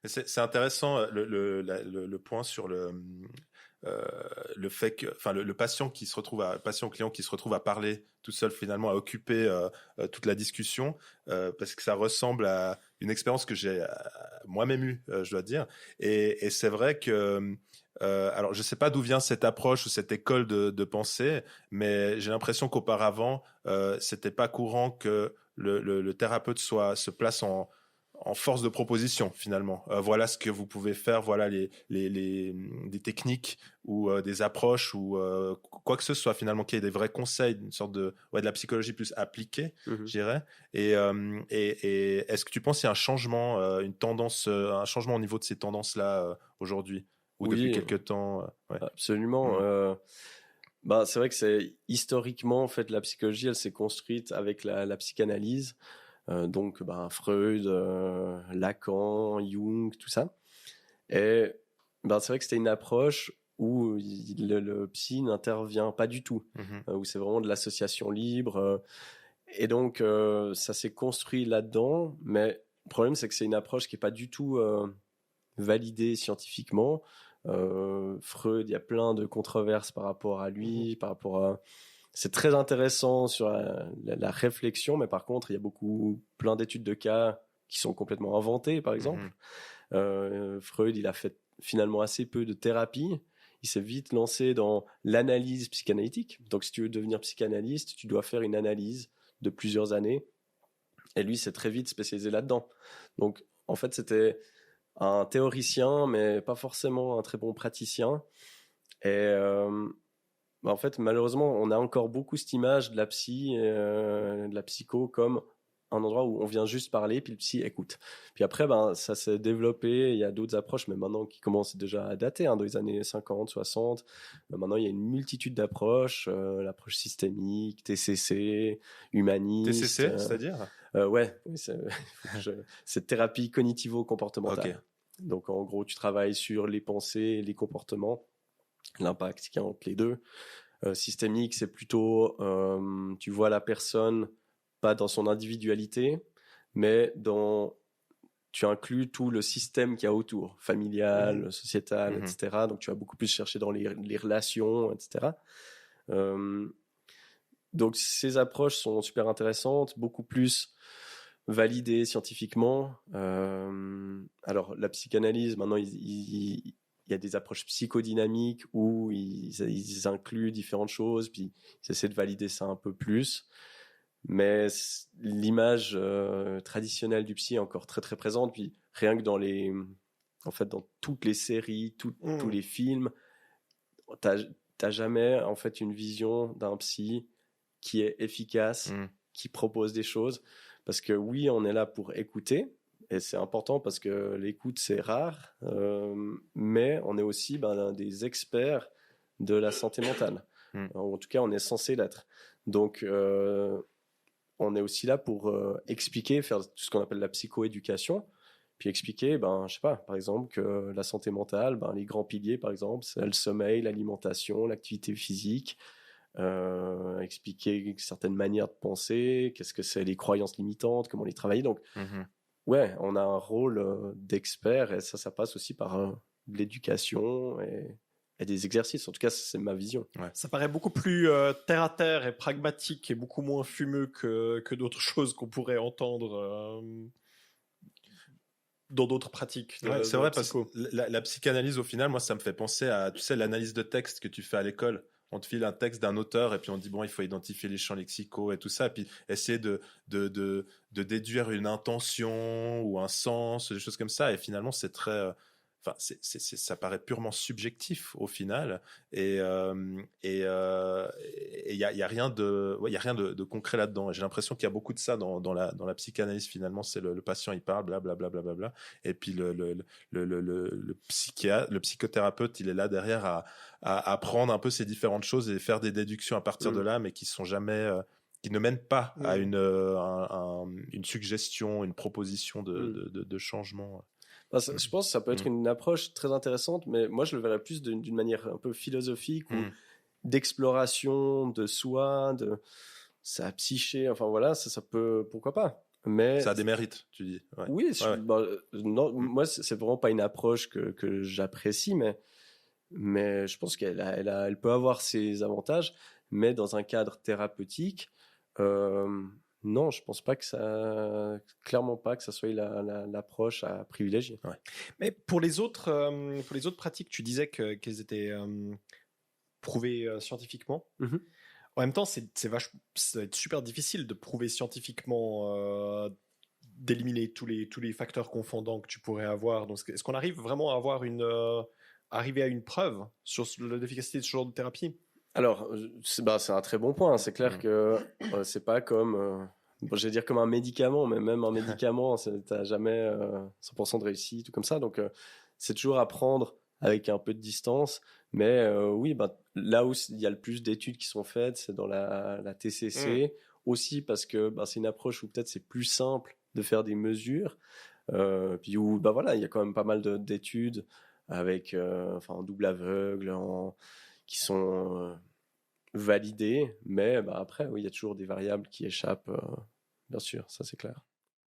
Et c'est intéressant le point sur le fait que, enfin, le patient qui se retrouve patient client qui se retrouve à parler tout seul finalement, à occuper toute la discussion, parce que ça ressemble à une expérience que j'ai moi-même eue, je dois dire. Et c'est vrai que alors je sais pas d'où vient cette approche ou cette école de pensée, mais j'ai l'impression qu'auparavant c'était pas courant que le thérapeute se place en force de proposition finalement. Voilà ce que vous pouvez faire, voilà des techniques ou des approches ou quoi que ce soit finalement, qu'il y ait des vrais conseils, une sorte de la psychologie plus appliquée, je dirais. Et est-ce que tu penses qu'il y a un changement, une tendance, un changement au niveau de ces tendances-là aujourd'hui ou depuis Oui, quelques temps ouais. absolument. C'est vrai que c'est historiquement, en fait, la psychologie, elle s'est construite avec la psychanalyse. Donc, Freud, Lacan, Jung, tout ça. Et c'est vrai que c'était une approche où le psy n'intervient pas du tout, où c'est vraiment de l'association libre. Et donc, ça s'est construit là-dedans. Mais le problème, c'est que c'est une approche qui n'est pas du tout validée scientifiquement. Freud, il y a plein de controverses par rapport à lui, par rapport à... C'est très intéressant sur la réflexion, mais par contre, il y a plein d'études de cas qui sont complètement inventées, par exemple. Freud, il a fait finalement assez peu de thérapie. Il s'est vite lancé dans l'analyse psychanalytique. Donc, si tu veux devenir psychanalyste, tu dois faire une analyse de plusieurs années. Et lui, s'est très vite spécialisé là-dedans. Donc, en fait, c'était un théoricien, mais pas forcément un très bon praticien. Et en fait, malheureusement, on a encore beaucoup cette image de la psy, de la psycho comme un endroit où on vient juste parler, puis le psy écoute. Puis après, ça s'est développé, il y a d'autres approches, mais maintenant qui commencent déjà à dater, dans les années 50, 60. Maintenant, il y a une multitude d'approches, l'approche systémique, TCC, humaniste. TCC, c'est-à-dire Ouais, oui, c'est thérapie cognitivo-comportementale. Okay. Donc, en gros, tu travailles sur les pensées et les comportements, l'impact qu'il y a entre les deux. Systémique, c'est plutôt, tu vois la personne pas dans son individualité, mais tu inclus tout le système qu'il y a autour, familial, sociétal, etc. Donc, tu vas beaucoup plus chercher dans les relations, etc. Donc, ces approches sont super intéressantes, beaucoup plus validées scientifiquement. Alors, la psychanalyse, maintenant, il y a des approches psychodynamiques où ils incluent différentes choses, puis ils essaient de valider ça un peu plus. Mais l'image traditionnelle du psy est encore très très présente. Puis rien que dans toutes les séries, tous les films, t'as jamais en fait une vision d'un psy qui est efficace, qui propose des choses. Parce que oui, on est là pour écouter. Et c'est important parce que l'écoute, c'est rare. Mais on est aussi des experts de la santé mentale. En tout cas, on est censé l'être. Donc, on est aussi là pour expliquer, faire tout ce qu'on appelle la psychoéducation. Puis expliquer, je sais pas, par exemple, que la santé mentale, les grands piliers, par exemple, c'est le sommeil, l'alimentation, l'activité physique. Expliquer certaines manières de penser, qu'est-ce que c'est les croyances limitantes, comment les travailler. Donc, ouais, on a un rôle d'expert et ça passe aussi par de l'éducation et des exercices. En tout cas, c'est ma vision. Ouais. Ça paraît beaucoup plus terre à terre et pragmatique et beaucoup moins fumeux que d'autres choses qu'on pourrait entendre dans d'autres pratiques. C'est vrai parce que la psychanalyse, au final, moi, ça me fait penser à, tu sais, l'analyse de texte que tu fais à l'école. On te file un texte d'un auteur et puis on dit bon, il faut identifier les champs lexicaux et tout ça, et puis essayer de déduire une intention ou un sens, des choses comme ça. Et finalement, c'est très, enfin, ça paraît purement subjectif au final. Et il y a rien de concret là-dedans. Et j'ai l'impression qu'il y a beaucoup de ça dans la psychanalyse. Finalement, c'est le patient, il parle, blablabla, bla. Et puis le psychothérapeute, il est là derrière à prendre un peu ces différentes choses et faire des déductions à partir de là, mais qui sont jamais, qui ne mènent pas à une suggestion, une proposition de changement. Je pense que ça peut être une approche très intéressante, mais moi je le verrais plus d'une manière un peu philosophique ou d'exploration de soi, de sa psyché. Enfin voilà, ça peut, pourquoi pas. mais Ça a des mérites, tu dis. Ouais. oui, Ouais. non, moi c'est vraiment pas une approche que j'apprécie, mais je pense elle peut avoir ses avantages, mais dans un cadre thérapeutique, non, je pense pas clairement pas que ça soit l'approche à privilégier. Ouais. Mais pour les autres pratiques, tu disais qu'elles étaient prouvées scientifiquement. Mhm. En même temps, ça va être super difficile de prouver scientifiquement, d'éliminer tous les facteurs confondants que tu pourrais avoir. Donc, est-ce qu'on arrive vraiment à avoir arriver à une preuve sur l'efficacité de ce genre de thérapie? Alors, c'est un très bon point. C'est clair que c'est pas comme, je vais dire comme un médicament, mais même un médicament, t'as jamais 100% de réussite, tout comme ça. Donc, c'est toujours à prendre avec un peu de distance. Mais oui, là où il y a le plus d'études qui sont faites, c'est dans la TCC. Aussi parce que c'est une approche où peut-être c'est plus simple de faire des mesures. Puis où, voilà, il y a quand même pas mal d'études avec, en double aveugle, qui sont validées, mais après, oui, il y a toujours des variables qui échappent, bien sûr, ça c'est clair.